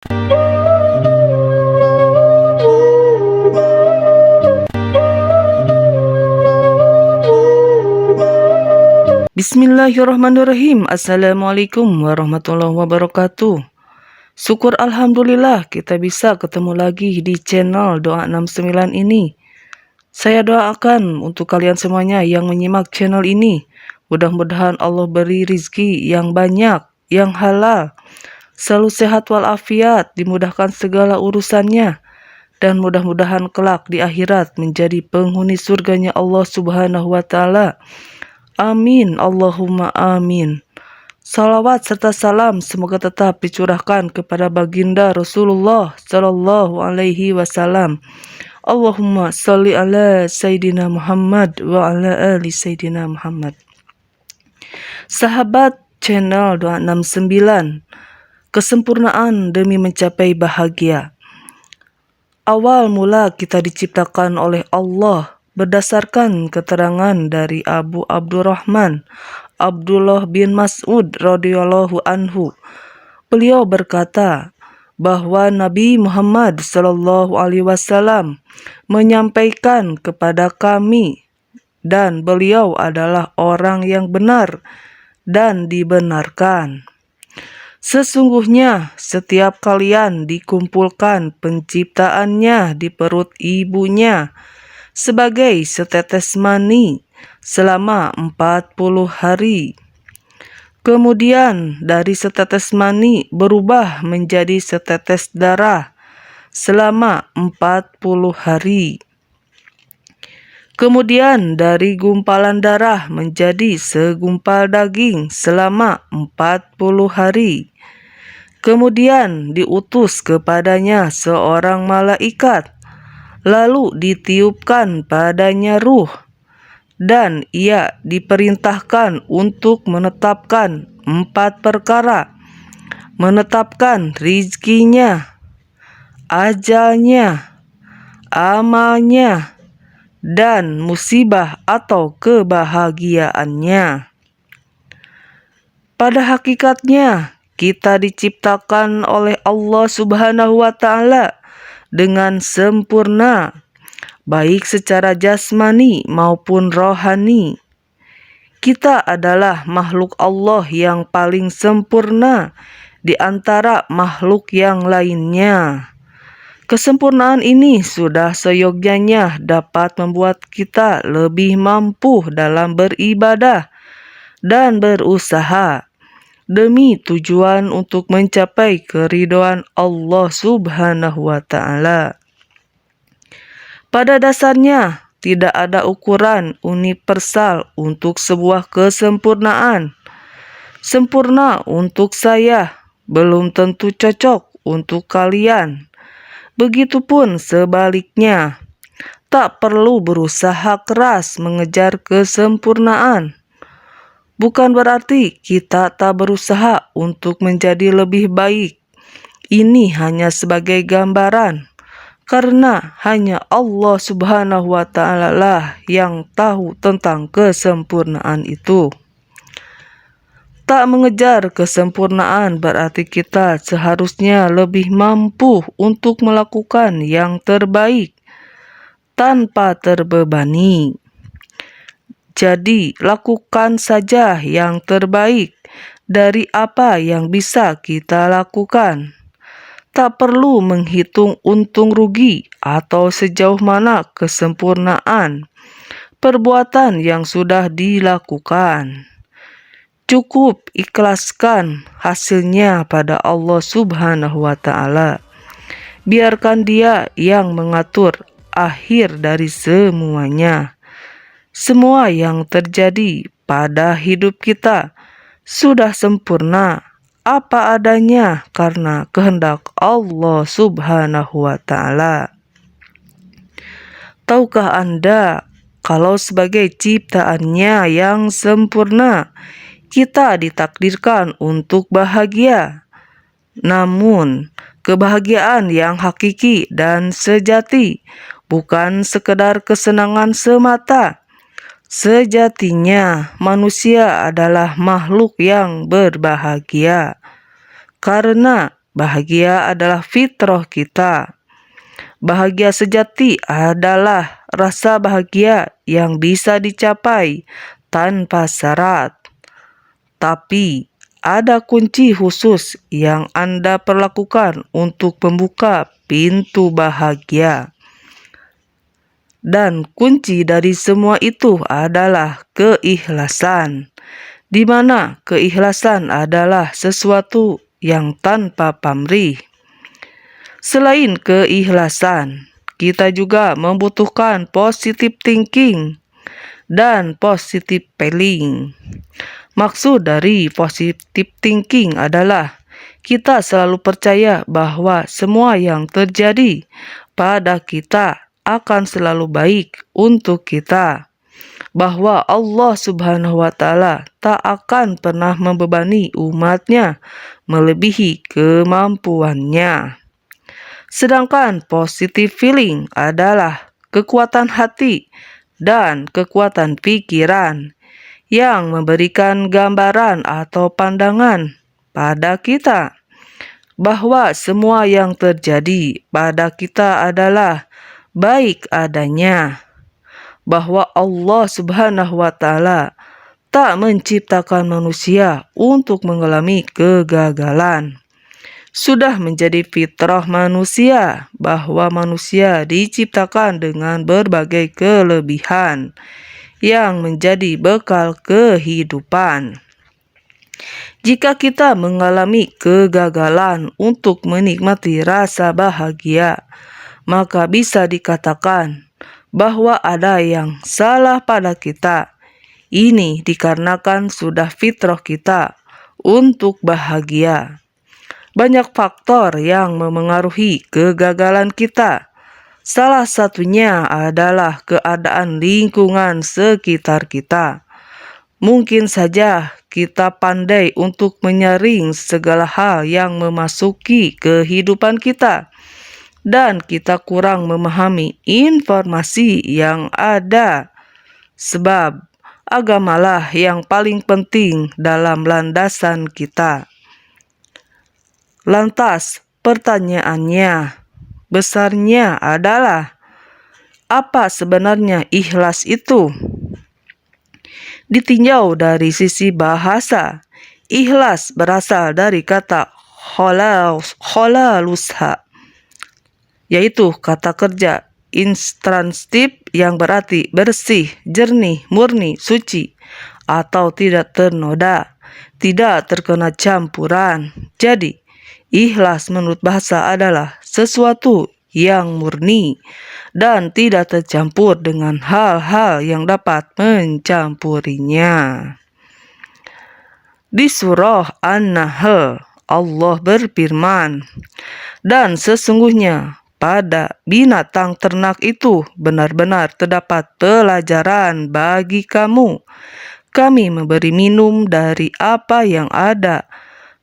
Bismillahirrahmanirrahim. Assalamualaikum warahmatullahi wabarakatuh. Syukur alhamdulillah kita bisa ketemu lagi di channel Doa 69 ini. Saya doakan untuk kalian semuanya yang menyimak channel ini, mudah-mudahan Allah beri rizki yang banyak, yang halal, selalu sehat walafiat, dimudahkan segala urusannya, dan mudah-mudahan kelak di akhirat menjadi penghuni surganya Allah Subhanahu wa Ta'ala. Amin, Allahumma amin. Salawat serta salam semoga tetap dicurahkan kepada baginda Rasulullah Sallallahu Alaihi Wasallam. Allahumma salli ala Sayyidina Muhammad wa ala ali Sayyidina Muhammad. Sahabat channel 269, kesempurnaan demi mencapai bahagia. Awal mula kita diciptakan oleh Allah berdasarkan keterangan dari Abu Abdurrahman Abdullah bin Mas'ud radhiyallahu anhu. Beliau berkata bahwa Nabi Muhammad sallallahu alaihi wasallam menyampaikan kepada kami, dan beliau adalah orang yang benar dan dibenarkan. Sesungguhnya setiap kalian dikumpulkan penciptaannya di perut ibunya sebagai setetes mani selama 40 hari. Kemudian dari setetes mani berubah menjadi setetes darah selama 40 hari. Kemudian dari gumpalan darah menjadi segumpal daging selama 40 hari. Kemudian diutus kepadanya seorang malaikat, lalu ditiupkan padanya ruh, dan ia diperintahkan untuk menetapkan 4 perkara, menetapkan rizkinya, ajalnya, amalnya, dan musibah atau kebahagiaannya. Pada hakikatnya, kita diciptakan oleh Allah Subhanahu wa Ta'ala dengan sempurna, baik secara jasmani maupun rohani. Kita adalah makhluk Allah yang paling sempurna di antara makhluk yang lainnya. Kesempurnaan ini sudah seyogyanya dapat membuat kita lebih mampu dalam beribadah dan berusaha demi tujuan untuk mencapai keridhaan Allah Subhanahu wa Ta'ala. Pada dasarnya, tidak ada ukuran universal untuk sebuah kesempurnaan. Sempurna untuk saya belum tentu cocok untuk kalian. Begitupun sebaliknya, tak perlu berusaha keras mengejar kesempurnaan. Bukan berarti kita tak berusaha untuk menjadi lebih baik. Ini hanya sebagai gambaran, karena hanya Allah Subhanahu wa Ta'ala lah yang tahu tentang kesempurnaan itu. Tak mengejar kesempurnaan berarti kita seharusnya lebih mampu untuk melakukan yang terbaik tanpa terbebani. Jadi, lakukan saja yang terbaik dari apa yang bisa kita lakukan. Tak perlu menghitung untung rugi atau sejauh mana kesempurnaan perbuatan yang sudah dilakukan. Cukup ikhlaskan hasilnya pada Allah Subhanahu wa Ta'ala. Biarkan Dia yang mengatur akhir dari semuanya. Semua yang terjadi pada hidup kita sudah sempurna apa adanya karena kehendak Allah Subhanahu wa Ta'ala. Tahukah Anda kalau sebagai ciptaannya yang sempurna, kita ditakdirkan untuk bahagia? Namun, kebahagiaan yang hakiki dan sejati bukan sekedar kesenangan semata. Sejatinya, manusia adalah makhluk yang berbahagia karena bahagia adalah fitrah kita. Bahagia sejati adalah rasa bahagia yang bisa dicapai tanpa syarat. Tapi ada kunci khusus yang Anda perlakukan untuk membuka pintu bahagia. Dan kunci dari semua itu adalah keikhlasan, di mana keikhlasan adalah sesuatu yang tanpa pamrih. Selain keikhlasan, kita juga membutuhkan positive thinking dan positive feeling. Maksud dari positive thinking adalah kita selalu percaya bahwa semua yang terjadi pada kita akan selalu baik untuk kita, bahwa Allah Subhanahu wa Ta'ala tak akan pernah membebani umatnya melebihi kemampuannya. Sedangkan positive feeling adalah kekuatan hati dan kekuatan pikiran yang memberikan gambaran atau pandangan pada kita bahwa semua yang terjadi pada kita adalah baik adanya, bahwa Allah Subhanahu wa Ta'ala tak menciptakan manusia untuk mengalami kegagalan. Sudah menjadi fitrah manusia bahwa manusia diciptakan dengan berbagai kelebihan yang menjadi bekal kehidupan. Jika kita mengalami kegagalan untuk menikmati rasa bahagia, maka bisa dikatakan bahwa ada yang salah pada kita. Ini dikarenakan sudah fitrah kita untuk bahagia. Banyak faktor yang memengaruhi kegagalan kita. Salah satunya adalah keadaan lingkungan sekitar kita. Mungkin saja kita pandai untuk menyaring segala hal yang memasuki kehidupan kita, dan kita kurang memahami informasi yang ada. Sebab agamalah yang paling penting dalam landasan kita. Lantas pertanyaannya besarnya adalah, apa sebenarnya ikhlas itu? Ditinjau dari sisi bahasa, ikhlas berasal dari kata khalalusha, yaitu kata kerja instantif yang berarti bersih, jernih, murni, suci, atau tidak ternoda, tidak terkena campuran. Jadi, ikhlas menurut bahasa adalah sesuatu yang murni dan tidak tercampur dengan hal-hal yang dapat mencampurinya. Di surah An-Nahl, Allah berfirman, "Dan sesungguhnya pada binatang ternak itu benar-benar terdapat pelajaran bagi kamu. Kami memberi minum dari apa yang ada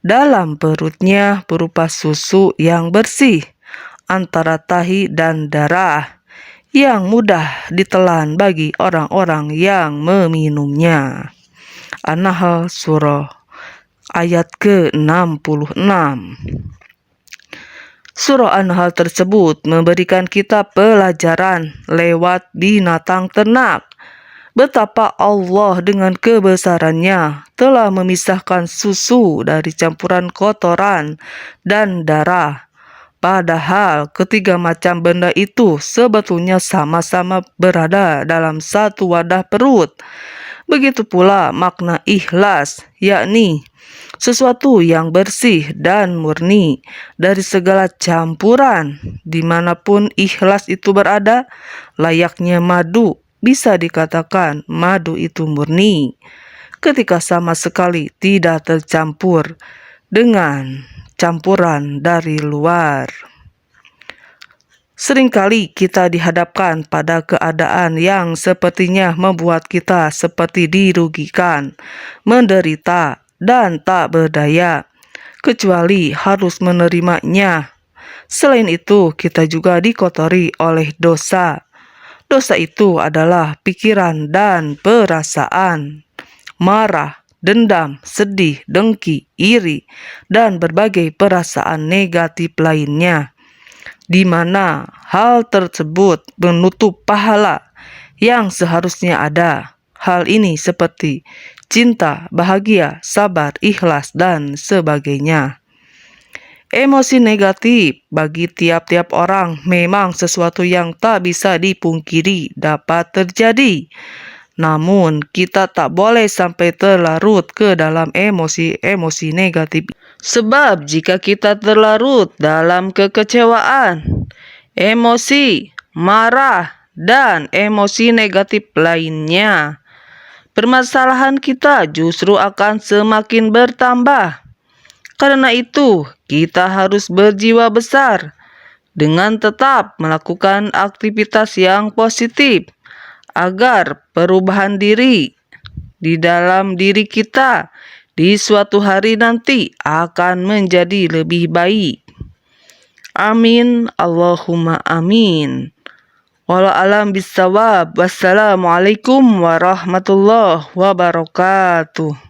dalam perutnya berupa susu yang bersih antara tahi dan darah yang mudah ditelan bagi orang-orang yang meminumnya." An-Nahl surah ayat ke-66. Surah An-Nahl tersebut memberikan kita pelajaran lewat binatang ternak, betapa Allah dengan kebesarannya telah memisahkan susu dari campuran kotoran dan darah. Padahal ketiga macam benda itu sebetulnya sama-sama berada dalam satu wadah perut. Begitu pula makna ikhlas, yakni sesuatu yang bersih dan murni dari segala campuran. Dimanapun ikhlas itu berada, layaknya madu, bisa dikatakan madu itu murni ketika sama sekali tidak tercampur dengan campuran dari luar. Seringkali kita dihadapkan pada keadaan yang sepertinya membuat kita seperti dirugikan, menderita, dan tak berdaya, kecuali harus menerimanya. Selain itu, kita juga dikotori oleh dosa. Dosa itu adalah pikiran dan perasaan, marah, dendam, sedih, dengki, iri, dan berbagai perasaan negatif lainnya, di mana hal tersebut menutup pahala yang seharusnya ada. Hal ini seperti cinta, bahagia, sabar, ikhlas, dan sebagainya. Emosi negatif bagi tiap-tiap orang memang sesuatu yang tak bisa dipungkiri dapat terjadi. Namun, kita tak boleh sampai terlarut ke dalam emosi-emosi negatif. Sebab jika kita terlarut dalam kekecewaan, emosi, marah, dan emosi negatif lainnya, permasalahan kita justru akan semakin bertambah. Karena itu, kita harus berjiwa besar dengan tetap melakukan aktivitas yang positif agar perubahan diri di dalam diri kita di suatu hari nanti akan menjadi lebih baik. Amin, Allahumma amin. Wallahu a'lam bishawab. Wassalamualaikum warahmatullahi wabarakatuh.